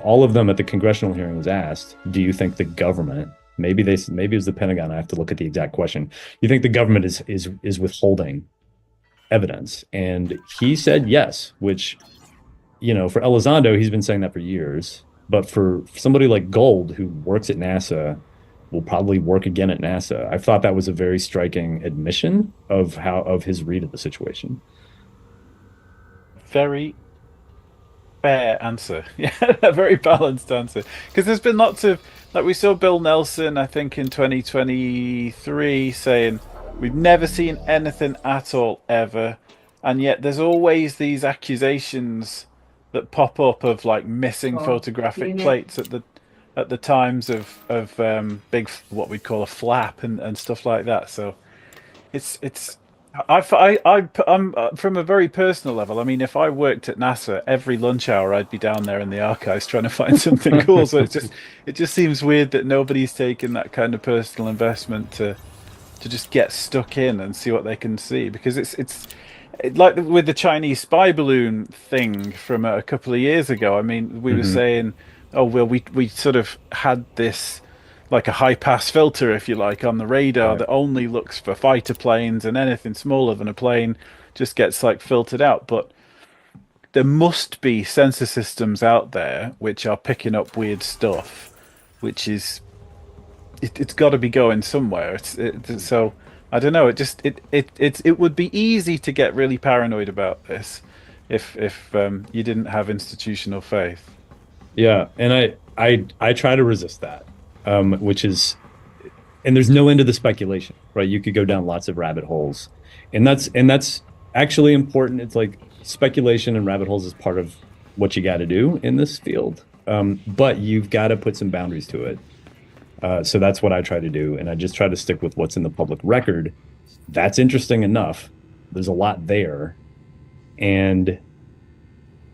all of them at the congressional hearing was asked, do you think the government, maybe it was the Pentagon, I have to look at the exact question, you think the government is withholding evidence? And he said yes, which, for Elizondo, he's been saying that for years. But for somebody like Gold, who works at NASA, will probably work again at NASA, I thought that was a very striking admission of his read of the situation. Very fair answer. Yeah, a very balanced answer. Because there's been lots of, like we saw Bill Nelson, I think in 2023, saying we've never seen anything at all ever, and yet there's always these accusations that pop up of like missing photographic plates at the times of big, what we'd call a flap and stuff like that. So it's I'm from a very personal level. I mean, if I worked at NASA, every lunch hour I'd be down there in the archives trying to find something cool. So it just seems weird that nobody's taken that kind of personal investment to just get stuck in and see what they can see, because like with the Chinese spy balloon thing from a couple of years ago. I mean, we were Hmm. saying, oh well, we sort of had this like a high pass filter, if you like, on the radar Right. that only looks for fighter planes, and anything smaller than a plane just gets like filtered out. But there must be sensor systems out there which are picking up weird stuff, which is it's got to be going somewhere. So I don't know. It would be easy to get really paranoid about this if you didn't have institutional faith. Yeah, and I try to resist that, which is, and there's no end to the speculation, right? You could go down lots of rabbit holes, and that's actually important. It's like speculation and rabbit holes is part of what you got to do in this field, but you've got to put some boundaries to it. So that's what I try to do, and I just try to stick with what's in the public record. That's interesting enough. There's a lot there, and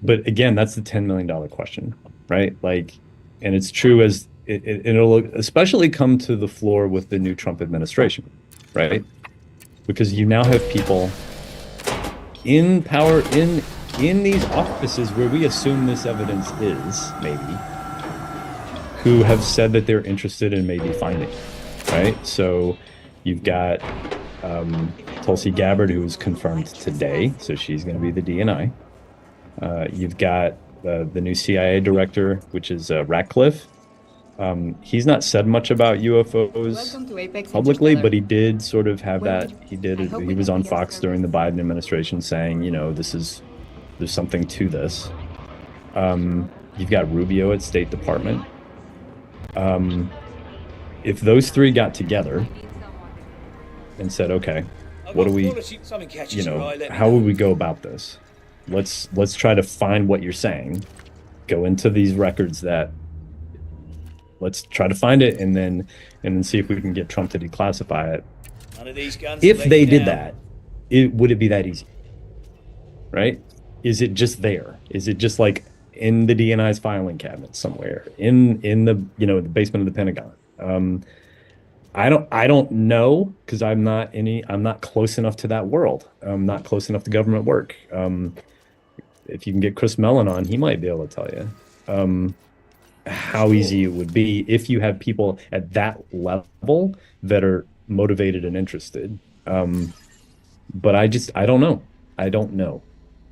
but again, that's the $10 million question, right? Like, and it's true as it'll especially come to the floor with the new Trump administration, right? Because you now have people in power in these offices where we assume this evidence is maybe, who have said that they're interested in maybe finding it, right? So you've got Tulsi Gabbard, who was confirmed today, so she's going to be the DNI. You've got the new CIA director, which is Ratcliffe. He's not said much about UFOs Welcome to Apex publicly, Interstellar. but he did sort of have Where that. would- He did. I hope He we was can on get Fox some- during the Biden administration saying, there's something to this. You've got Rubio at State Department. If those three got together and said, okay, what do we, how would we go about this? Let's try to find what you're saying. Go into these records that let's try to find it and then see if we can get Trump to declassify it. None of these guns If are they leaking did out. that, would it be that easy? Right? Is it just there? Is it just like in the DNI's filing cabinet somewhere in the the basement of the Pentagon? I don't know, because I'm not close enough to that world. I'm not close enough to government work. If you can get Chris Mellon on, he might be able to tell you how easy it would be if you have people at that level that are motivated and interested. But I don't know. I don't know.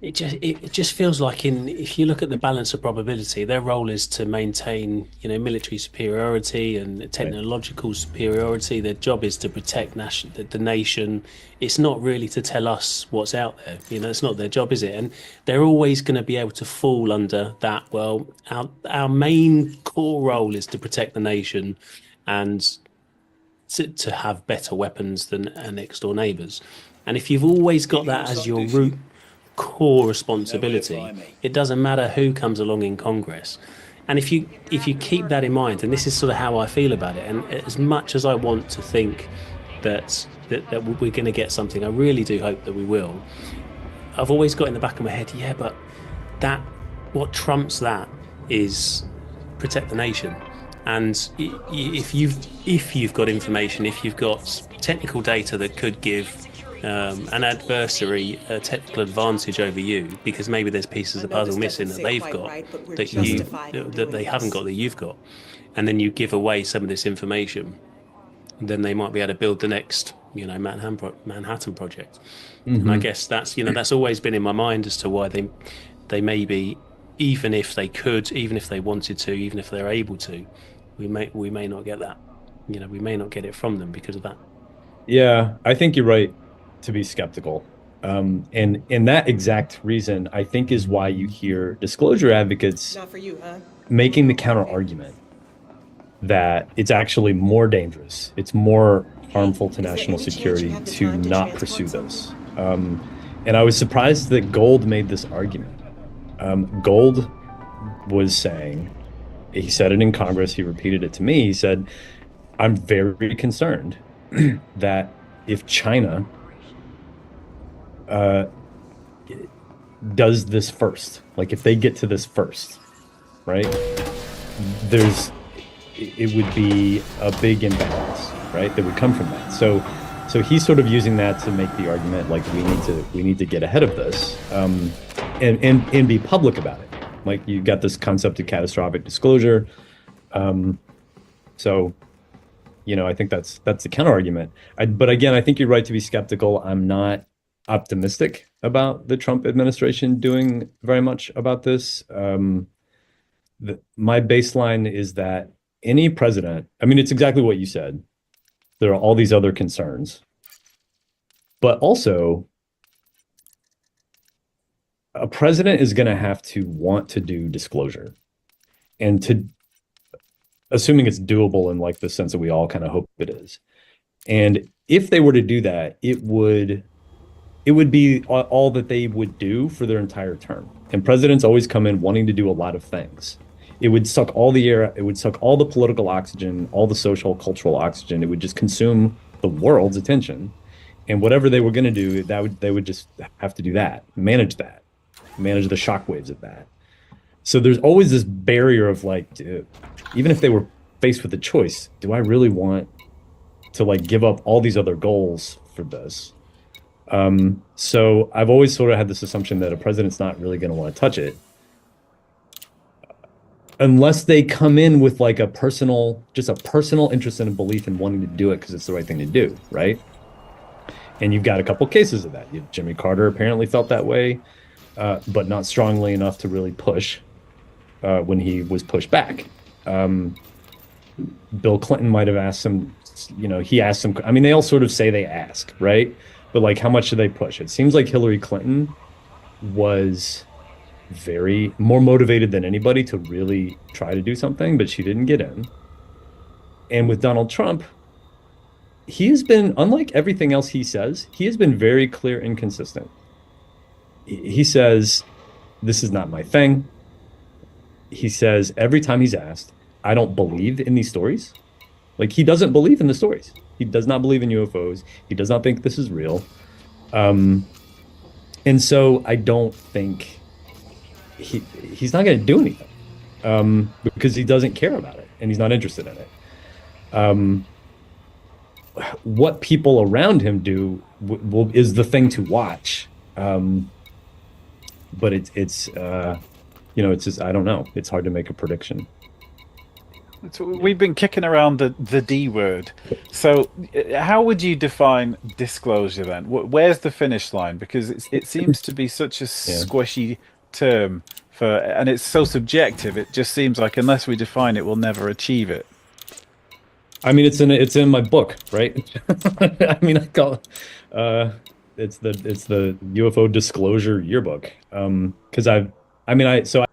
It just feels like, if you look at the balance of probability, their role is to maintain, military superiority and technological superiority. Their job is to protect the nation. It's not really to tell us what's out there. It's not their job, is it? And they're always going to be able to fall under that. Well, our main core role is to protect the nation and to have better weapons than our next door neighbours. And if you've always got that as your root core responsibility, it doesn't matter who comes along in Congress. And if you keep that in mind, and this is sort of how I feel about it, and as much as I want to think that we're going to get something, I really do hope that we will. I've always got in the back of my head, yeah, but that what trumps that is protect the nation. And if you've got information, if you've got technical data that could give an adversary a technical advantage over you because maybe there's pieces of the puzzle missing that they've got that they haven't got that you've got, and then you give away some of this information, then they might be able to build the next, Manhattan Project. And I Hmm. guess that's always been in my mind as to why they may be, even if they could, even if they wanted to, even if they're able to, we may not get that. We may not get it from them because of that. Yeah, I think you're right to be skeptical. And that exact reason, I think, is why you hear disclosure advocates Not for you, huh? making the counter argument that it's actually more dangerous, it's more Hey, harmful to is there national any chance you security have the to time to not pursue transport something? this. And I was surprised that Gold made this argument. Gold was saying, he said it in Congress, he repeated it to me. He said, I'm very concerned that if China uh, does this first, like if they get to this first, right? There's it would be a big imbalance, right? That would come from that. So he's sort of using that to make the argument like we need to get ahead of this, and be public about it. Like you got this concept of catastrophic disclosure. Um, so I think that's the counter argument. But again, I think you're right to be skeptical. I'm not optimistic about the Trump administration doing very much about this. My baseline is that any president, I mean, it's exactly what you said. There are all these other concerns, but also a president is going to have to want to do disclosure and to assuming it's doable in like the sense that we all kind of hope it is. And if they were to do that, it would be all that they would do for their entire term. And presidents always come in wanting to do a lot of things. It would suck all the air, it would suck all the political oxygen, all the social, cultural oxygen. It would just consume the world's attention. And whatever they were going to do, they would just have to do that, manage the shockwaves of that. So there's always this barrier of like, even if they were faced with a choice, do I really want to like give up all these other goals for this? So I've always sort of had this assumption that a president's not really going to want to touch it unless they come in with like just a personal interest and a belief in wanting to do it because it's the right thing to do, right? And you've got a couple cases of that. Jimmy Carter apparently felt that way, but not strongly enough to really push when he was pushed back. Um, Bill Clinton might have asked some, he asked some. I mean, they all sort of say they ask, right? But like, how much do they push? It seems like Hillary Clinton was very more motivated than anybody to really try to do something, but she didn't get in. And with Donald Trump, he has been, unlike everything else he says, he has been very clear and consistent. He says, this is not my thing. He says every time he's asked, I don't believe in these stories. Like he doesn't believe in the stories. He does not believe in UFOs. He does not think this is real. Um, and so I don't think he's not going to do anything because he doesn't care about it and he's not interested in it. Um, what people around him do is the thing to watch. But it's just I don't know. It's hard to make a prediction. We've been kicking around the D word. So, how would you define disclosure then? Where's the finish line? Because it seems to be such a Yeah. squishy term and it's so subjective. It just seems like unless we define it, we'll never achieve it. I mean, it's in my book, right? I mean, I call it's the UFO disclosure yearbook. Because I mean, so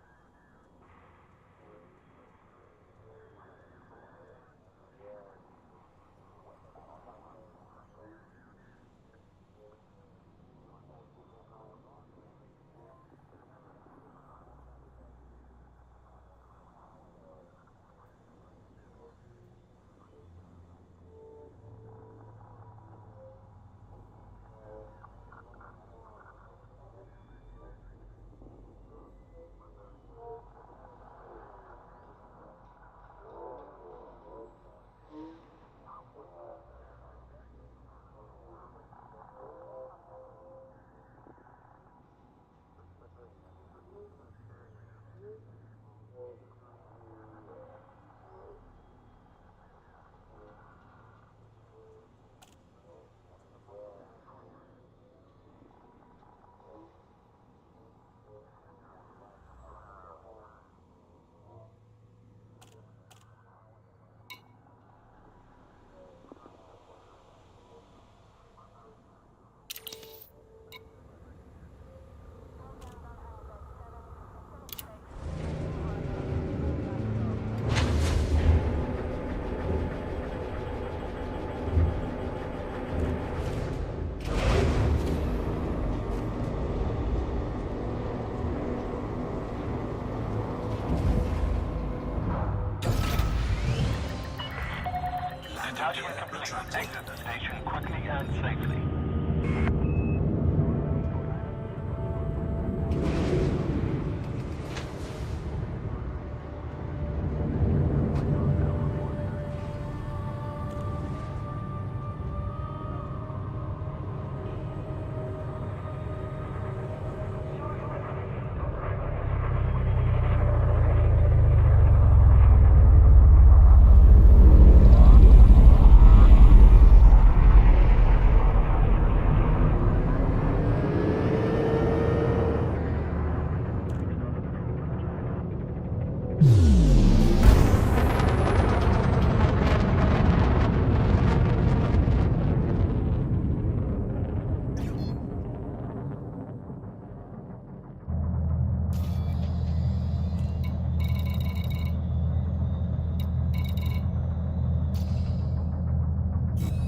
Exit the station quickly and safely.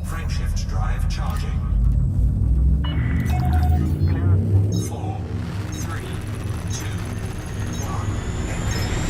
Frameshift drive charging. 4, 3, 2, 1, engage.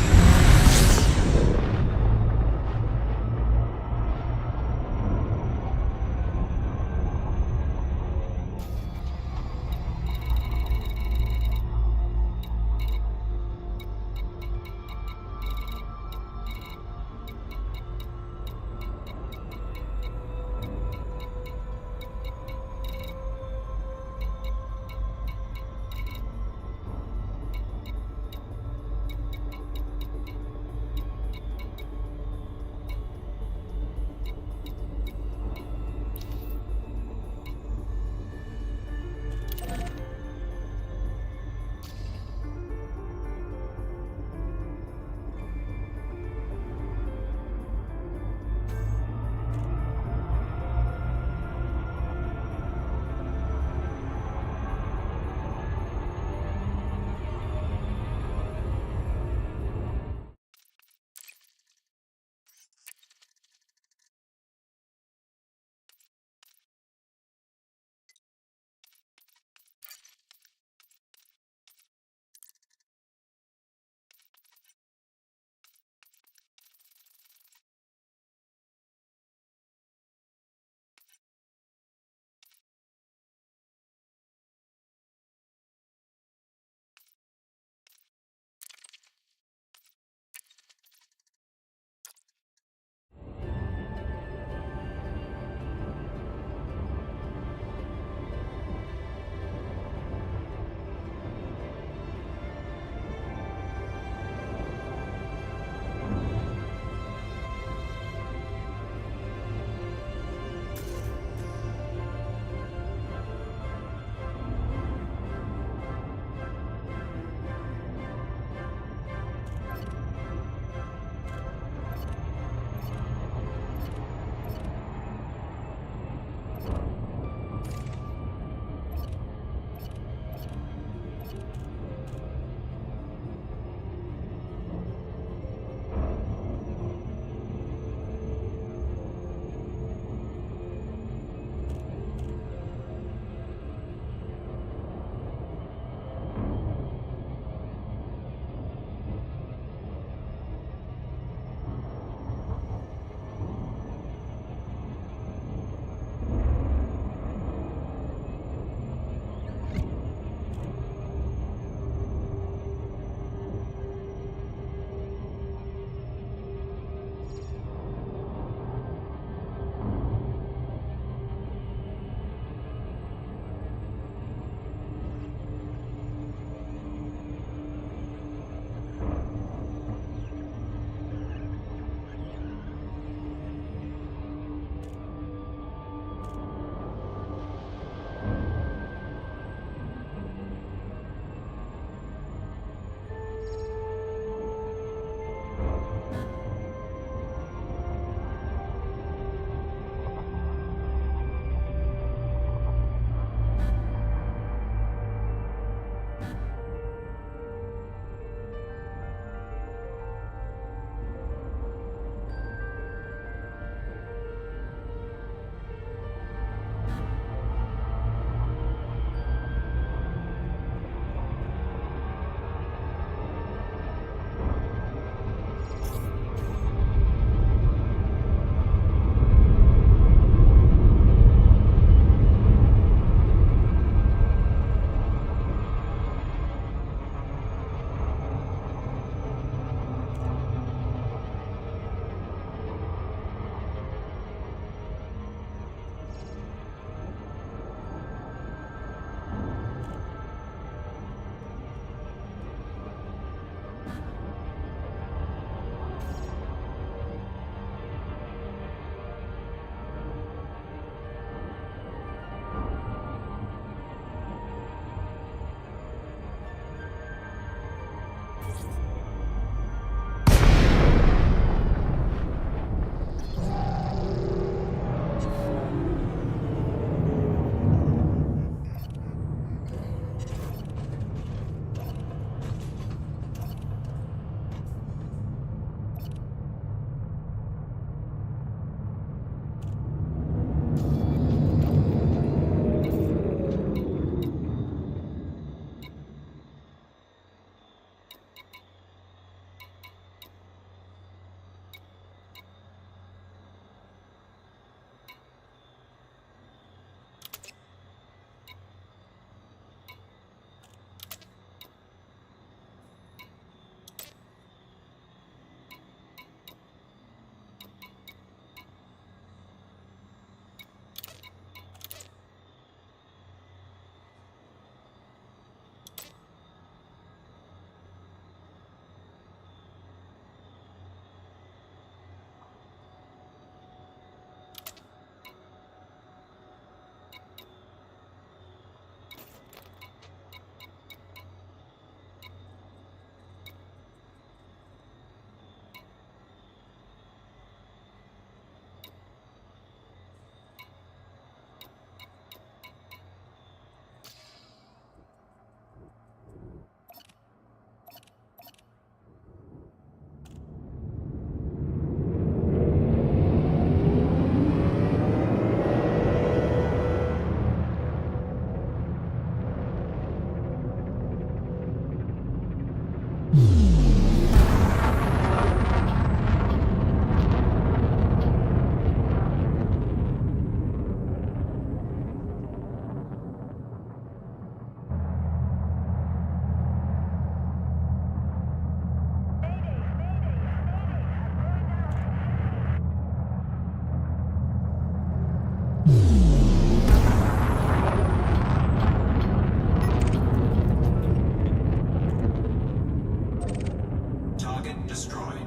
Target destroyed.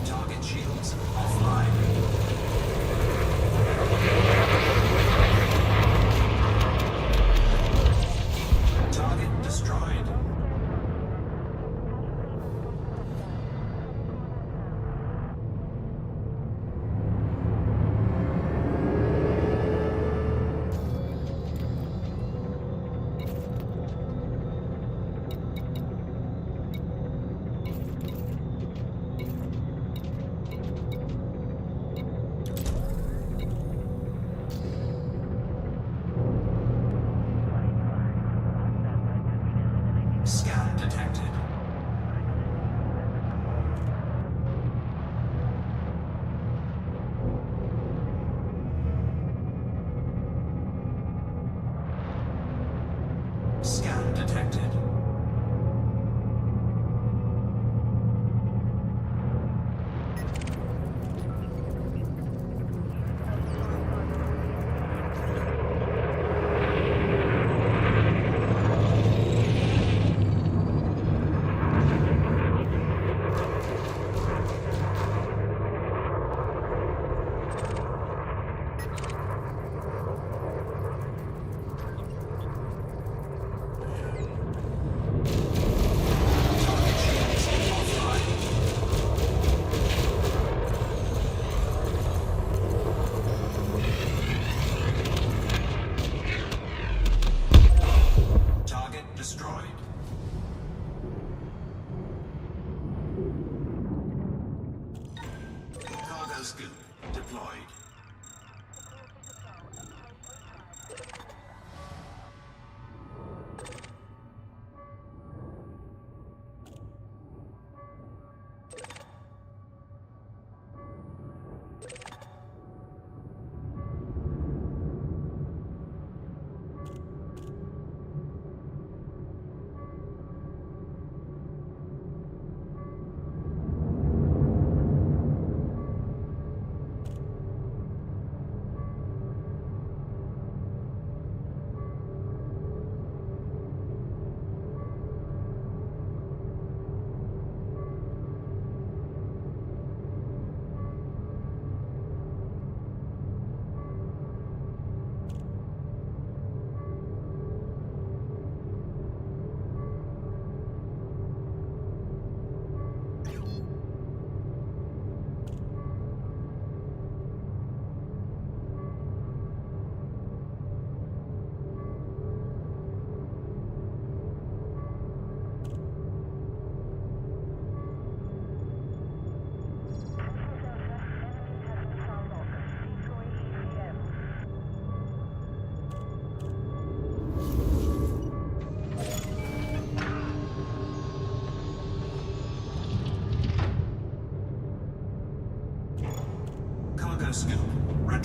Target shields offline. Target destroyed. Scan detected. Scan detected.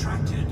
retracted.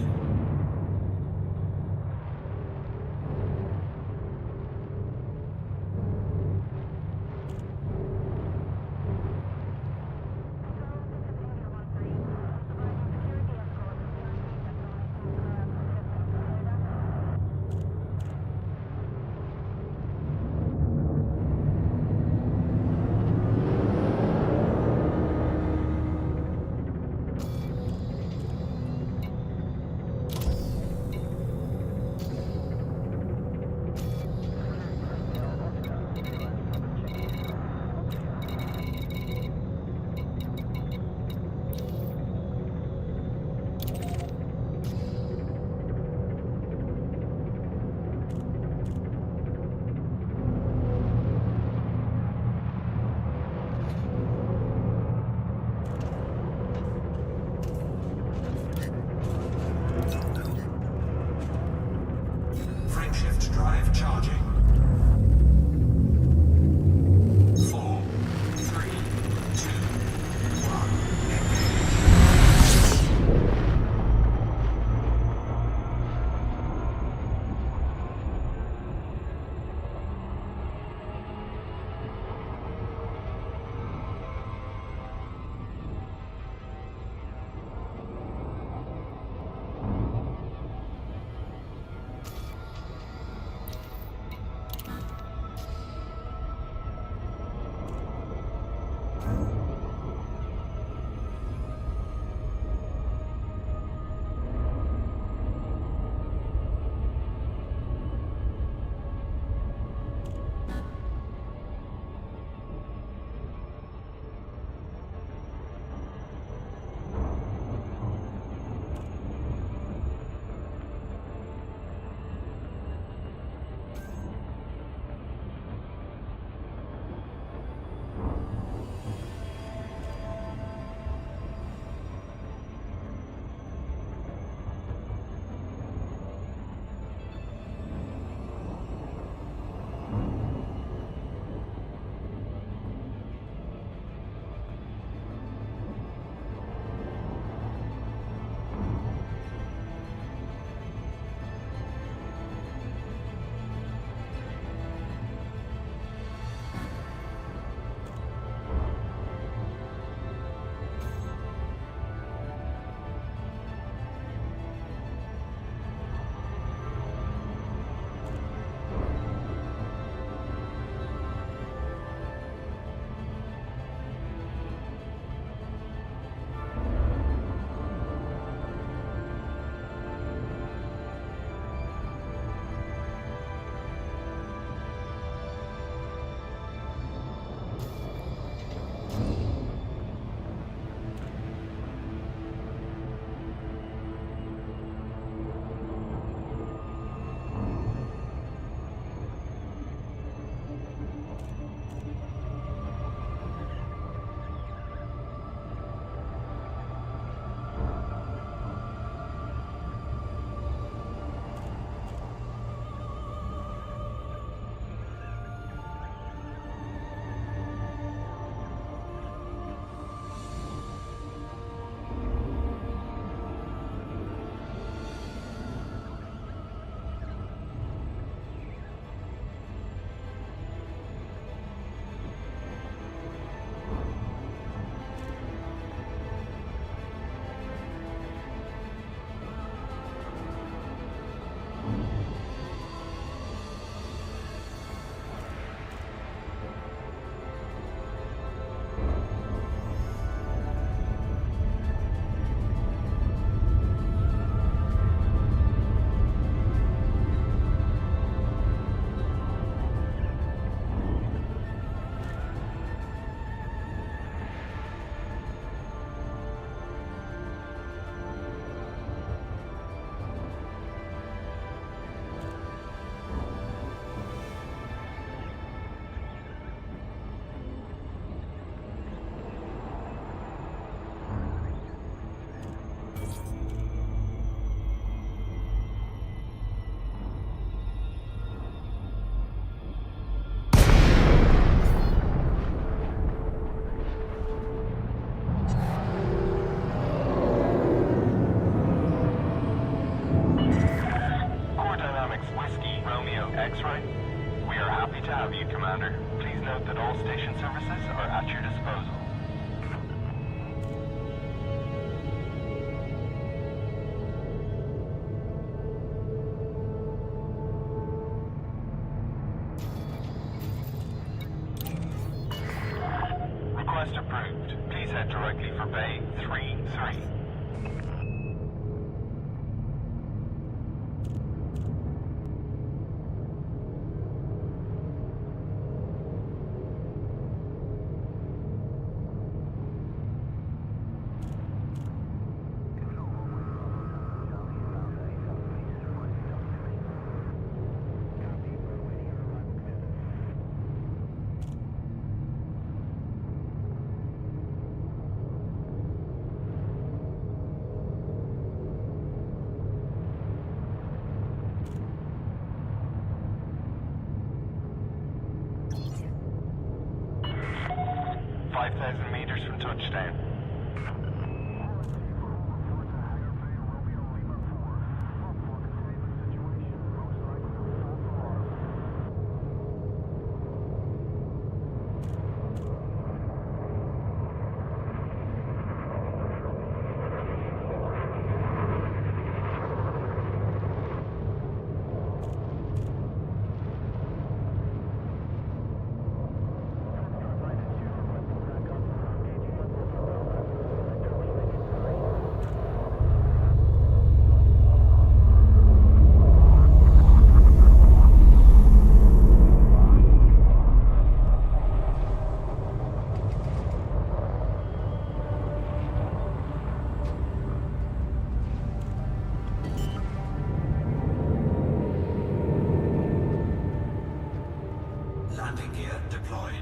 Frameshift drive charging. 4, 3, 2, 1, engage. X-Ray. We are happy to have you, Commander. Please note that all station services are at your disposal. Request approved. Please head directly for Bay 3-3. Meters from touchdown. Landing gear deployed.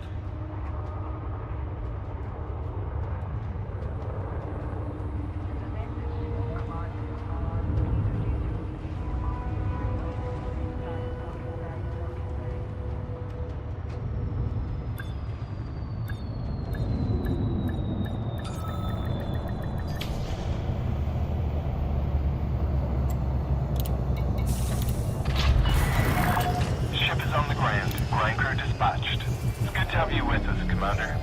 Ship is on the ground. Ground crew dispatched. It's good to have you with us, Commander.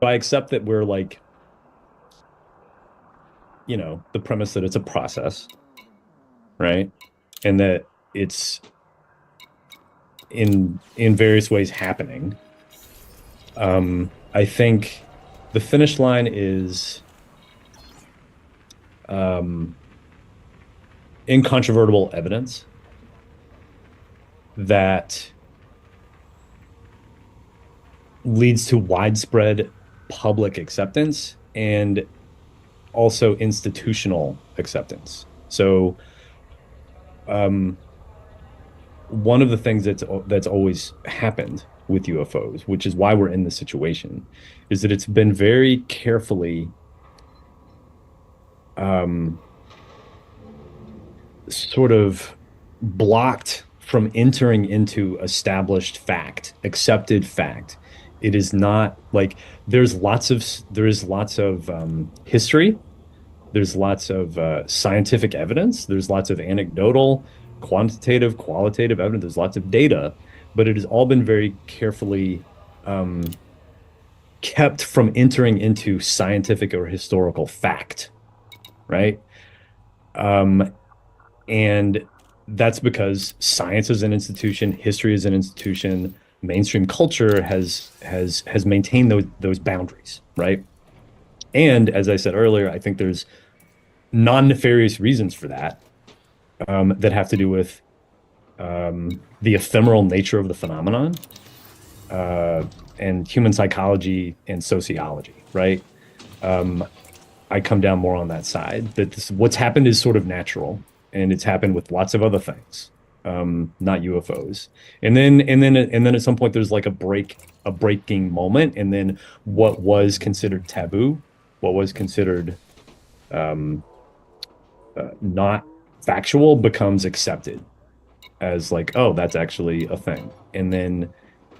I accept that we're like, the premise that it's a process, right? And that it's in various ways happening. I think the finish line is incontrovertible evidence that leads to widespread public acceptance and also institutional acceptance. So, one of the things that's always happened with UFOs, which is why we're in this situation, is that it's been very carefully sort of blocked from entering into established fact, accepted fact. It is not like there is lots of history, there's lots of scientific evidence, there's lots of anecdotal, quantitative, qualitative evidence, there's lots of data, but it has all been very carefully kept from entering into scientific or historical fact, right? And that's because science is an institution, history is an institution, mainstream culture has maintained those boundaries, right? And as I said earlier, I think there's non-nefarious reasons for that, that have to do with the ephemeral nature of the phenomenon, and human psychology and sociology, right? I come down more on that side, that what's happened is sort of natural, and it's happened with lots of other things, not UFOs. And then at some point there's like a breaking moment, and then what was considered taboo, what was considered not factual, becomes accepted as like, oh, that's actually a thing. And then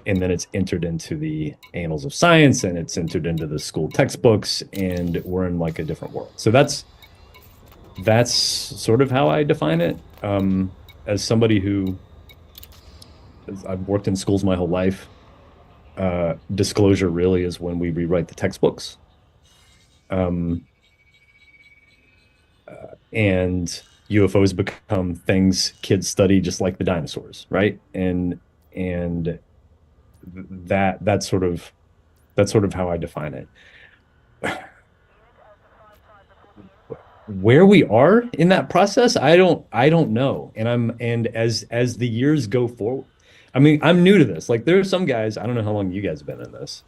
it's entered into the annals of science, and it's entered into the school textbooks, and we're in like a different world. So that's sort of how I define it. As somebody who I've worked in schools my whole life, disclosure really is when we rewrite the textbooks. And UFOs become things kids study just like the dinosaurs, right? And that's sort of how I define it. Where we are in that process, I don't know. And as the years go forward, I mean, I'm new to this. Like, there are some guys, I don't know how long you guys have been in this.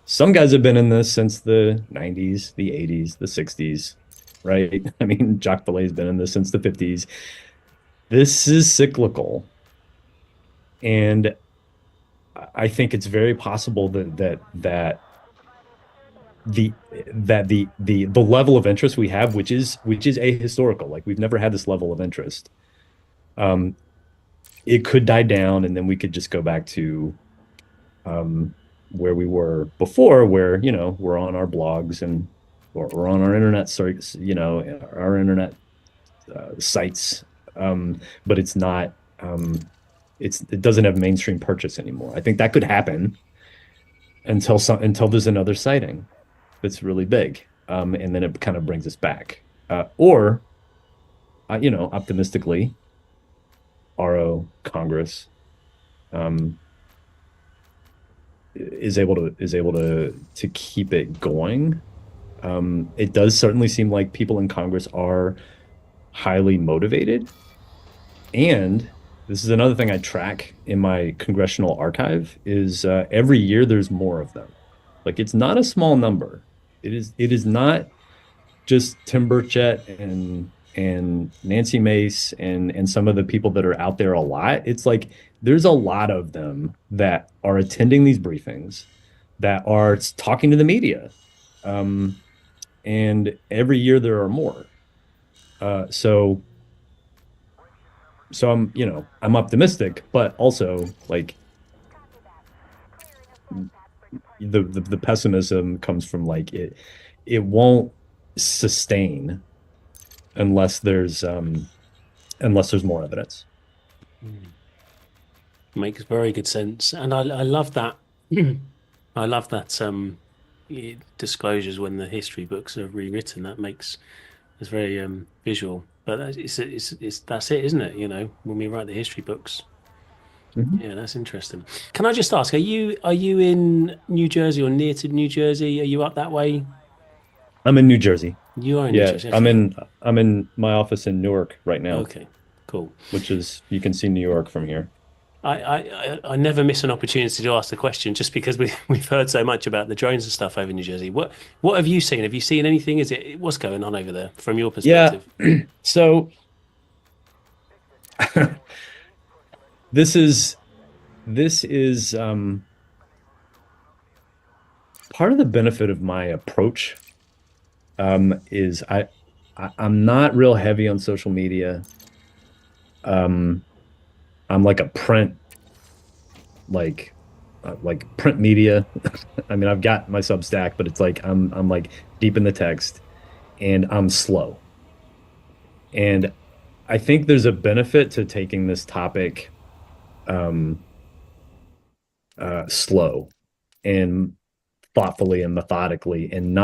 Some guys have been in this since the 90s, the 80s, the 60s, right? I mean, Jacques Vallée's been in this since the 50s. This is cyclical. And I think it's very possible that the level of interest we have, which is ahistorical, like we've never had this level of interest, it could die down, and then we could just go back to where we were before, where, you know, we're on our blogs and or we're on our internet sites, you know, our internet sites, but it's not it doesn't have mainstream purchase anymore. I think that could happen until there's another sighting that's really big, and then it kind of brings us back. Or, you know, optimistically, RO Congress is able to keep it going. It does certainly seem like people in Congress are highly motivated, and this is another thing I track in my congressional archive, is every year there's more of them. Like, it's not a small number. It is not just Tim Burchett and Nancy Mace and some of the people that are out there a lot. It's like there's a lot of them that are attending these briefings, that are talking to the media. And every year there are more. So I'm, you know, I'm optimistic, but also like the pessimism comes from like it won't sustain unless there's more evidence. Makes very good sense, and I love that. I love that disclosures when the history books are rewritten. It's very visual, but it's that's it, isn't it? You know, when we write the history books. Mm-hmm. Yeah, that's interesting. Can I just ask, are you in New Jersey or near to New Jersey? Are you up that way? I'm in New Jersey. You are in New Jersey. I'm in my office in Newark right now. Okay, cool. Which is, you can see New York from here. I never miss an opportunity to ask the question just because we've heard so much about the drones and stuff over New Jersey. What have you seen? Have you seen anything? What's going on over there from your Yeah. perspective? So this is part of the benefit of my approach, is I'm not real heavy on social media. I'm like a print, like print media. I mean, I've got my Substack, but it's like I'm like deep in the text, and I'm slow. And I think there's a benefit to taking this topic slow and thoughtfully and methodically, and not